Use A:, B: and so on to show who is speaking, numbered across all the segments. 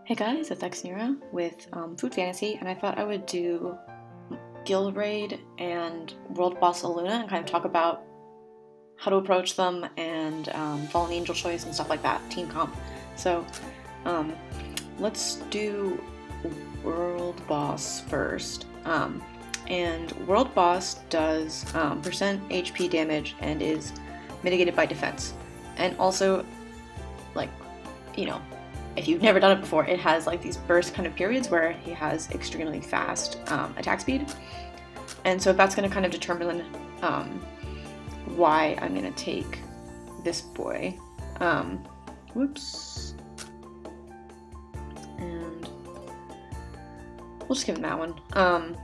A: Hey guys, it's Xnira with Food Fantasy, and I thought I would do Guild Raid and World Boss Aluna and kind of talk about how to approach them and Fallen Angel choice and stuff like that, team comp. So let's do World Boss first. And World Boss does percent HP damage and is mitigated by defense. And also, like, you know, if you've never done it before, it has like these burst kind of periods where he has extremely fast attack speed. And so that's going to kind of determine why I'm going to take this boy. Whoops. And we'll just give him that one.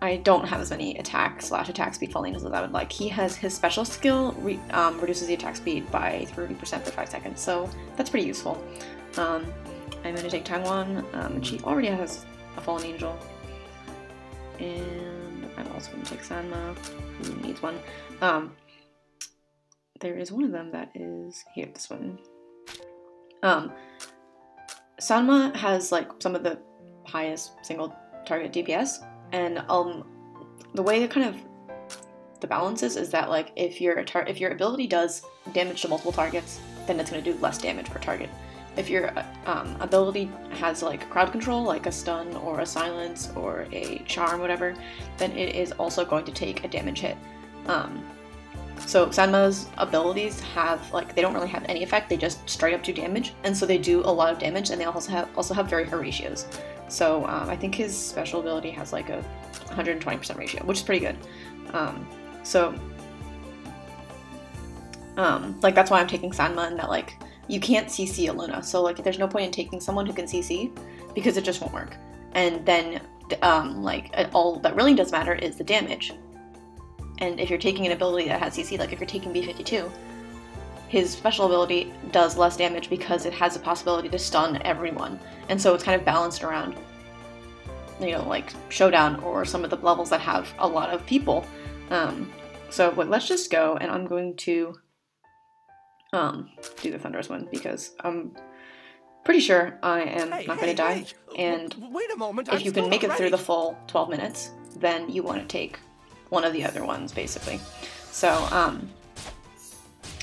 A: I don't have as many attack speed Fallen Angels as I would like. He has his special skill reduces the attack speed by 30% for 5 seconds, so that's pretty useful. I'm going to take Taiwan, and she already has a Fallen Angel. And I'm also going to take Sanma, who needs one. There is one of them that is here, this one. Sanma has like some of the highest single target DPS, and the way that kind of the balance is that like if your ability does damage to multiple targets, then it's going to do less damage per target. If your ability has like crowd control, like a stun or a silence or a charm, whatever, then it is also going to take a damage hit. So Sanma's abilities have like, they don't really have any effect, they just straight up do damage, and so they do a lot of damage, and they also have very high ratios. So I think his special ability has like a 120% ratio, which is pretty good. Like that's why I'm taking Sanma, and that like you can't CC Aluna, so like there's no point in taking someone who can CC because it just won't work. And then all that really does matter is the damage. And if you're taking an ability that has CC, like if you're taking B52, his special ability does less damage because it has the possibility to stun everyone. And so it's kind of balanced around, you know, like Showdown or some of the levels that have a lot of people. So let's just go, and I'm going to do the Thunderous one because I'm pretty sure I am not going to die. And
B: wait a moment,
A: if you can make it through the full 12 minutes, then you want to take one of the other ones, basically. So,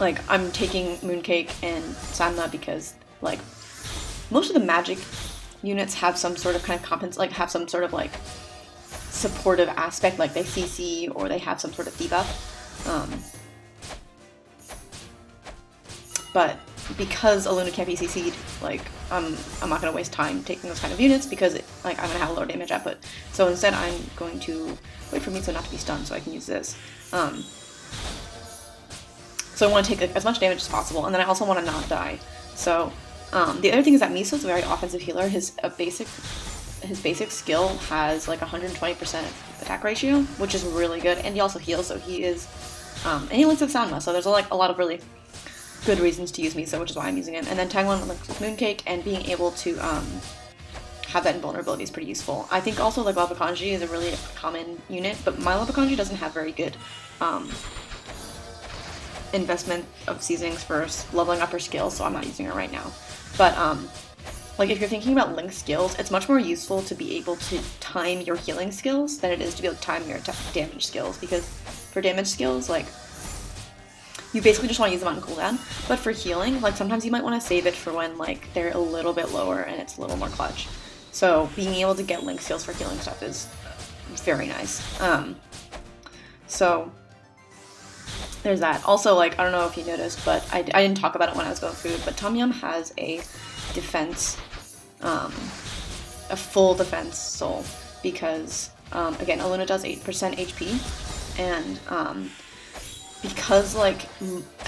A: like, I'm taking Mooncake and Sanma because, like, most of the magic units have some sort of kind of have some sort of, like, supportive aspect, like they CC or they have some sort of debuff. But because Aluna can't be CC'd, like, I'm not going to waste time taking those kind of units because, I'm going to have a lower damage output. So instead, I'm going to wait for Mitsu not to be stunned so I can use this. So I want to take as much damage as possible, and then I also want to not die. So the other thing is that Miso's a very offensive healer. His basic skill has like 120% attack ratio, which is really good, and he also heals, so he is, and he links with Sanma, so there's like a lot of really good reasons to use Miso, which is why I'm using him. And then Taiwan links with Mooncake, and being able to have that invulnerability is pretty useful. I think also like Lava Kanji is a really common unit, but my Lava Kanji doesn't have very good investment of seasonings for leveling up her skills, so I'm not using her right now. But like if you're thinking about link skills, it's much more useful to be able to time your healing skills than it is to be able to time your damage skills, because for damage skills, like, you basically just want to use them on cooldown, but for healing, like, sometimes you might want to save it for when, like, they're a little bit lower and it's a little more clutch. So being able to get link skills for healing stuff is very nice. So there's that. Also, like, I don't know if you noticed, but I didn't talk about it when I was going through, but Tom Yum has a defense, a full defense soul, because, again, Aluna does 8% HP, and, because, like,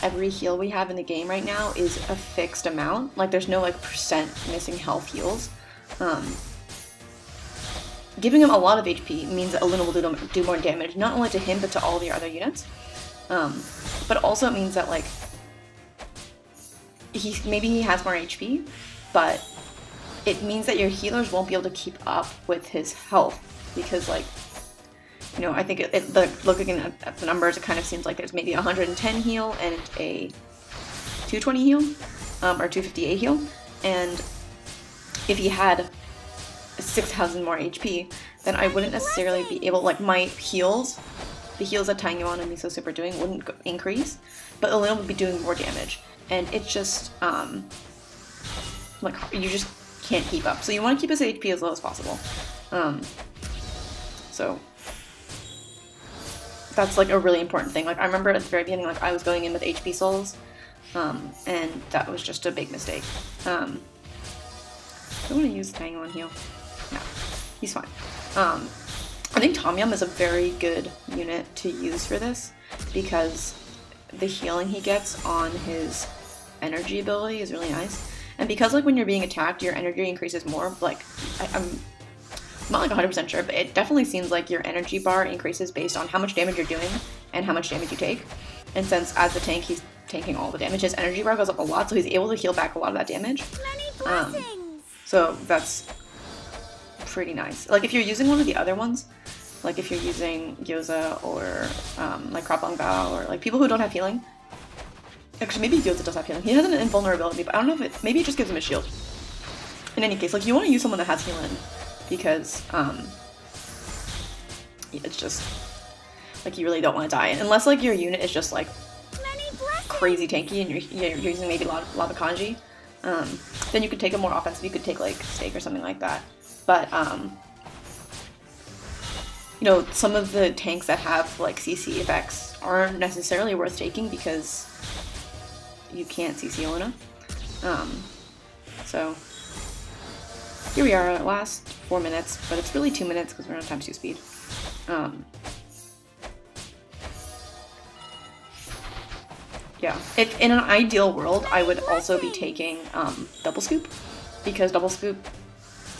A: every heal we have in the game right now is a fixed amount, like, there's no, like, percent missing health heals, giving him a lot of HP means that Aluna will do more damage, not only to him, but to all the other units. But also it means that, like, maybe he has more HP, but it means that your healers won't be able to keep up with his health, because, like, you know, I think looking at the numbers, it kind of seems like there's maybe a 110 heal and a 220 heal, or 258 heal, and if he had 6,000 more HP, then I wouldn't necessarily be able, like, my heals, the heals that Tangyuan and Miso Soup are doing wouldn't increase, but Elena would be doing more damage, and it's just, like, you just can't keep up. So you want to keep his HP as low as possible. So that's, like, a really important thing. Like, I remember at the very beginning, like, I was going in with HP souls, and that was just a big mistake. I want to use Tangyuan heal. No, he's fine. I think Tom-Yum is a very good unit to use for this, because the healing he gets on his energy ability is really nice. And because, like, when you're being attacked, your energy increases more, like, I'm not, like, 100% sure, but it definitely seems like your energy bar increases based on how much damage you're doing and how much damage you take. And since as the tank, he's tanking all the damage, his energy bar goes up a lot, so he's able to heal back a lot of that damage. So that's pretty nice. Like, if you're using one of the other ones, like if you're using Gyoza or like Krapang Bao, or like people who don't have healing. Actually, maybe Gyoza does have healing. He has an invulnerability, but I don't know if it, maybe it just gives him a shield. In any case, like, you want to use someone that has healing, because it's just, like, you really don't want to die. Unless, like, your unit is just, like, crazy tanky and you're using maybe Lava Kanji, then you could take a more offensive. You could take, like, Steak or something like that. But, you know, some of the tanks that have, like, CC effects aren't necessarily worth taking because you can't CC Elena. So here we are, last 4 minutes, but it's really 2 minutes because we're on times 2 speed. Yeah, if in an ideal world, I would also be taking Double Scoop, because Double Scoop,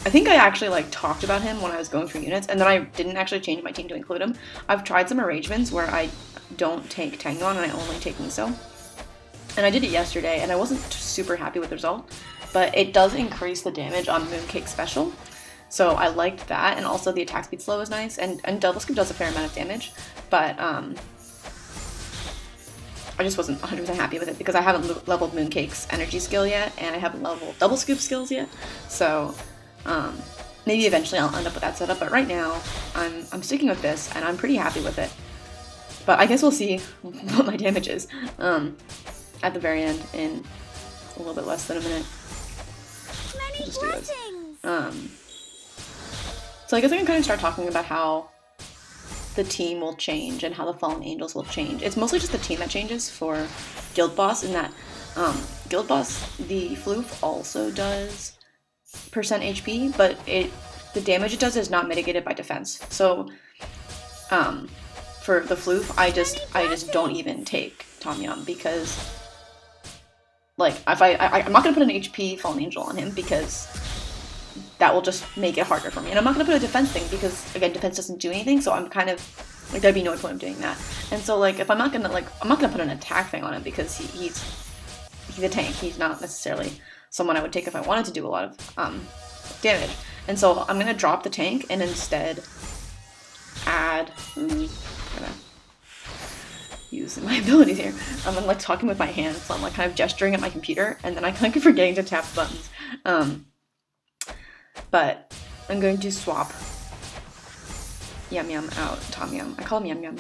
A: I think I actually, like, talked about him when I was going through units, and then I didn't actually change my team to include him. I've tried some arrangements where I don't take Tangon and I only take Miso. And I did it yesterday, and I wasn't super happy with the result, but it does increase the damage on Mooncake Special, so I liked that, and also the attack speed slow is nice, and Double Scoop does a fair amount of damage, but I just wasn't 100% happy with it because I haven't leveled Mooncake's energy skill yet, and I haven't leveled Double Scoop skills yet, so maybe eventually I'll end up with that setup, but right now I'm sticking with this, and I'm pretty happy with it. But I guess we'll see what my damage is at the very end in a little bit less than a minute. I'll just do this. So I guess I can kind of start talking about how the team will change and how the Fallen Angels will change. It's mostly just the team that changes for Guild Boss, in that Guild Boss, the Floof also does percent HP, but the damage it does is not mitigated by defense. So for the Floof, I just don't even take Tom-Yum, because, like, if I'm not gonna put an HP Fallen Angel on him because that will just make it harder for me, and I'm not gonna put a defense thing because, again, defense doesn't do anything. So I'm kind of like, there'd be no point of doing that. And so, like, if I'm not gonna put an attack thing on him because he's a tank. He's not necessarily someone I would take if I wanted to do a lot of damage. And so I'm gonna drop the tank and instead add. I'm gonna use my abilities here. I'm like talking with my hands, so I'm like kind of gesturing at my computer, and then I kind of forgetting to tap the buttons. But I'm going to swap Yum Yum out Tom-Yum. I call him Yum Yum.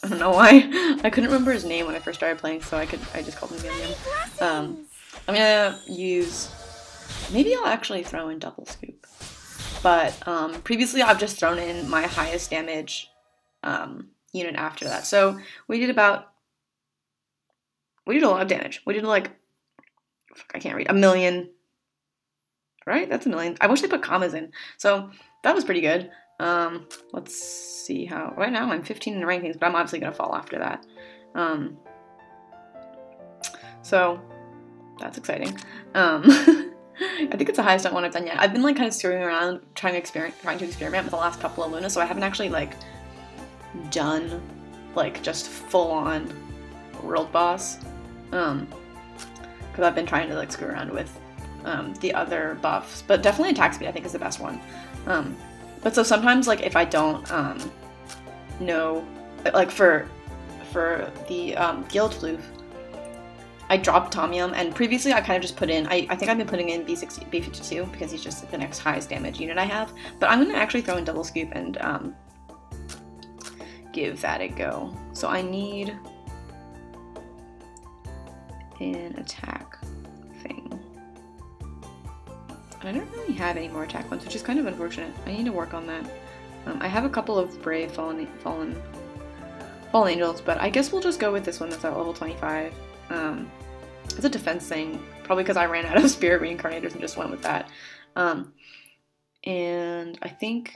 A: I don't know why. I couldn't remember his name when I first started playing, so I just called him Yum Yum. I'm gonna use, maybe I'll actually throw in Double Scoop, but previously I've just thrown in my highest damage unit after that. So we did a lot of damage. We did, like, I can't read, 1 million. Right? That's 1 million. I wish they put commas in. So that was pretty good. Let's see how. Right now I'm 15 in the rankings, but I'm obviously gonna fall after that. So that's exciting. I think it's the highest one I've done yet. I've been, like, kind of screwing around, trying to experiment with the last couple of Lunas, so I haven't actually, like, done, like, just full on world boss. Because I've been trying to, like, screw around with the other buffs, but definitely attack speed I think is the best one. But so sometimes, like, if I don't know, like, for the Guild Floof, I dropped Tom Yum, and previously I kind of just put in, I think I've been putting in B52 because he's just the next highest damage unit I have, but I'm going to actually throw in Double Scoop and give that a go. So I need an attack thing. I don't really have any more attack ones, which is kind of unfortunate. I need to work on that. I have a couple of Brave Fallen Angels, but I guess we'll just go with this one that's at level 25. It's a defense thing, probably because I ran out of Spirit Reincarnators and just went with that. And I think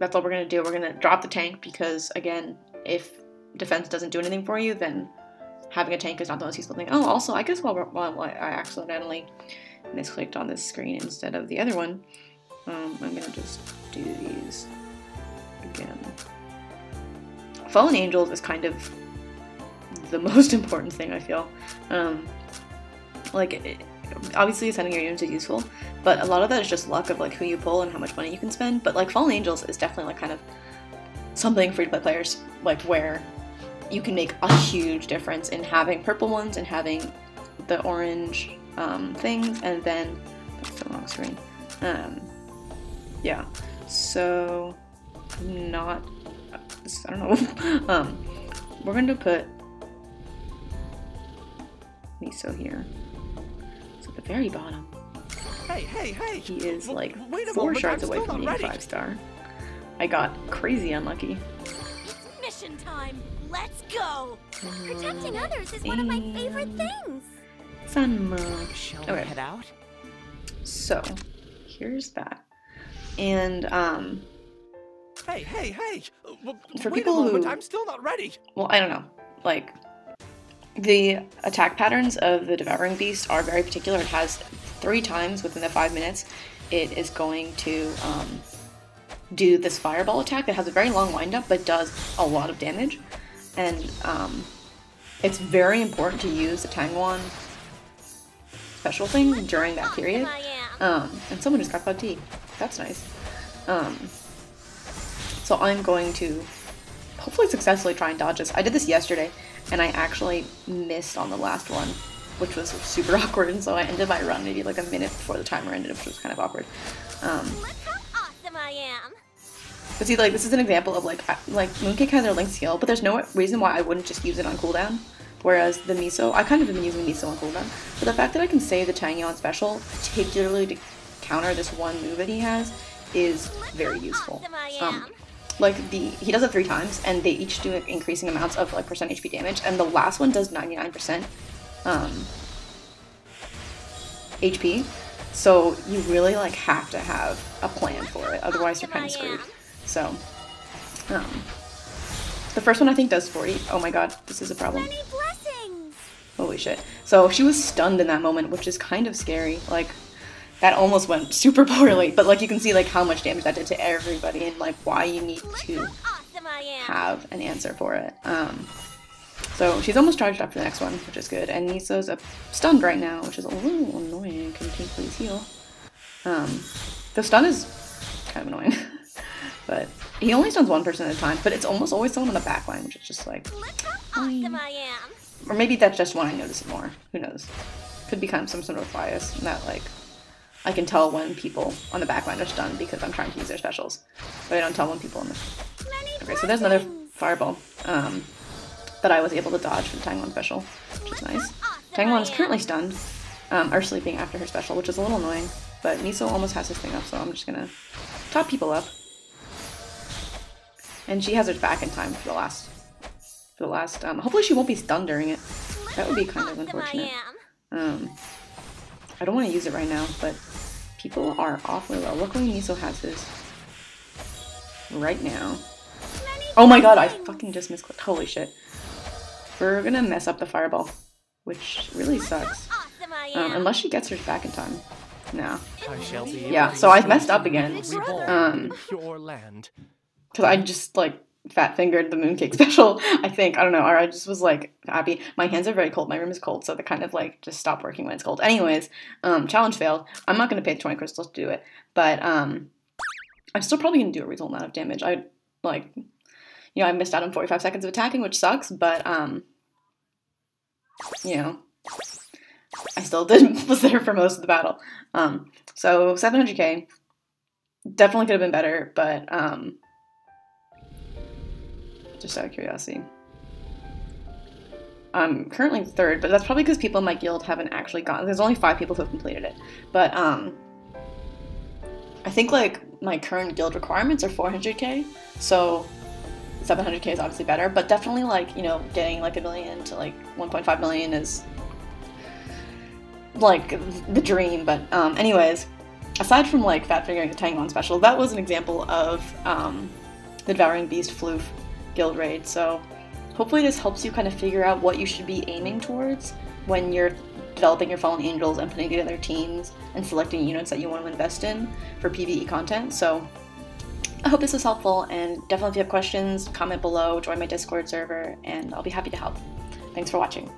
A: that's all we're going to do. We're going to drop the tank because, again, if defense doesn't do anything for you, then having a tank is not the most useful thing. Oh, also, I guess while I accidentally misclicked on this screen instead of the other one, I'm going to just do these again. Fallen Angels is kind of the most important thing, I feel. Obviously sending your units is useful, but a lot of that is just luck of like who you pull and how much money you can spend. But like Fallen Angels is definitely like kind of something free-to-play players, like where you can make a huge difference in having purple ones and having the orange things, and then that's the wrong screen. Yeah, so not, I don't know. We're going to put Miso here. So at the very bottom.
B: Hey!
A: He is like
B: Wait a
A: 4
B: moment,
A: shards
B: I'm
A: away
B: still
A: from
B: not
A: being
B: ready.
A: 5-star. I got crazy unlucky.
C: It's mission time. Let's go. Protecting others is one of my favorite things.
A: Sunma.
B: Shall we
A: Okay,
B: head out?
A: so here's that. And
B: Hey!
A: For
B: Wait
A: people
B: a moment,
A: who-
B: I'm still not ready.
A: well, I don't know. Like, the attack patterns of the Devouring Beast are very particular. It has 3 times within the 5 minutes. It is going to do this fireball attack that has a very long windup but does a lot of damage. And it's very important to use the Tangwan special thing during that period. And someone just got Cloud Tea. That's nice. So I'm going to hopefully successfully try and dodge this. I did this yesterday, and I actually missed on the last one, which was super awkward, and so I ended my run maybe like a minute before the timer ended, which was kind of awkward.
C: Look how awesome I am.
A: But see, like, this is an example of, like Mooncake has their Link skill, but there's no reason why I wouldn't just use it on cooldown. Whereas the Miso, I kind of have been using Miso on cooldown. But the fact that I can save the Tangyon special, particularly to counter this one move that he has, is very useful. Like, he does it 3 times, and they each do increasing amounts of, like, percent HP damage, and the last one does 99% HP. So you really, like, have to have a plan for it, otherwise you're kind of screwed. So, the first one I think does 40. Oh my god, this is a problem.
C: Many blessings.
A: Holy shit. So she was stunned in that moment, which is kind of scary. Like, that almost went super poorly, but like you can see like how much damage that did to everybody and like why you need to
C: Awesome I am.
A: have an answer for it. So she's almost charged up for the next one, which is good. And Niso's stunned right now, which is a little annoying. Can you please heal? The stun is kind of annoying. But he only stuns 1 person at a time, but it's almost always someone on the back line, which is just like...
C: Look how awesome I am.
A: Or maybe that's just when I notice it more. Who knows? Could be kind of some sort of bias in that, like, I can tell when people on the back line are stunned because I'm trying to use their specials. But I don't tell when people on the... Okay, so there's another fireball that I was able to dodge for the Tangwon special, which is nice. Tangwon is currently stunned, or sleeping after her special, which is a little annoying. But Miso almost has his thing up, so I'm just gonna top people up. And she has her back in time for the last, hopefully she won't be stunned during it. That would be kind of unfortunate. I don't want to use it right now, but people are awfully low. Luckily Miso has his right now. Oh my god, I fucking just misclicked. Holy shit. We're gonna mess up the fireball, which really sucks. Unless she gets hers back in time. No.
B: I shall be
A: Yeah, so I've messed up again.
B: reborn your land.
A: Because I just, like, fat-fingered the mooncake special, I think. I don't know. Or I just was, like, happy. My hands are very cold. My room is cold, so they kind of, like, just stop working when it's cold. Anyways, challenge failed. I'm not going to pay the 20 crystals to do it. But, I'm still probably going to do a reasonable amount of damage. I, like, you know, I missed out on 45 seconds of attacking, which sucks. But, you know, I still was there for most of the battle. So 700k definitely could have been better, but just out of curiosity. I'm currently 3rd, but that's probably because people in my guild haven't actually gotten. There's only 5 people who have completed it, but I think like my current guild requirements are 400k, so 700k is obviously better. But definitely, like, you know, getting like 1 million to like 1.5 million is like the dream. But anyways, aside from like fat figuring the Tangon special, that was an example of the Devouring Beast Floof guild raid. So hopefully this helps you kind of figure out what you should be aiming towards when you're developing your Fallen Angels and putting together teams and selecting units that you want to invest in for PvE content. So I hope this was helpful, and definitely if you have questions, comment below, join my Discord server, and I'll be happy to help. Thanks for watching.